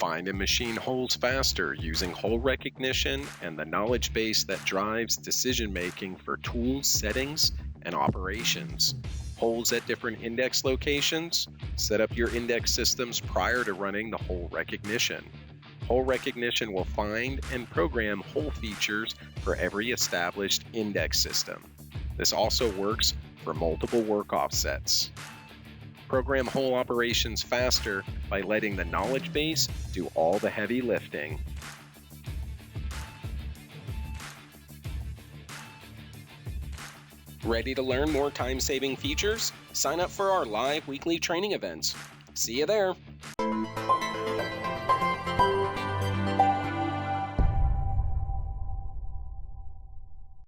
Find and machine holes faster using hole recognition and the knowledge base that drives decision making for tools, settings, and operations. Holes at different index locations. Set up your index systems prior to running the hole recognition. Hole recognition will find and program hole features for every established index system. This also works for multiple work offsets. Program hole operations faster by letting the knowledge base do all the heavy lifting. Ready to learn more time-saving features? Sign up for our live weekly training events. See you there!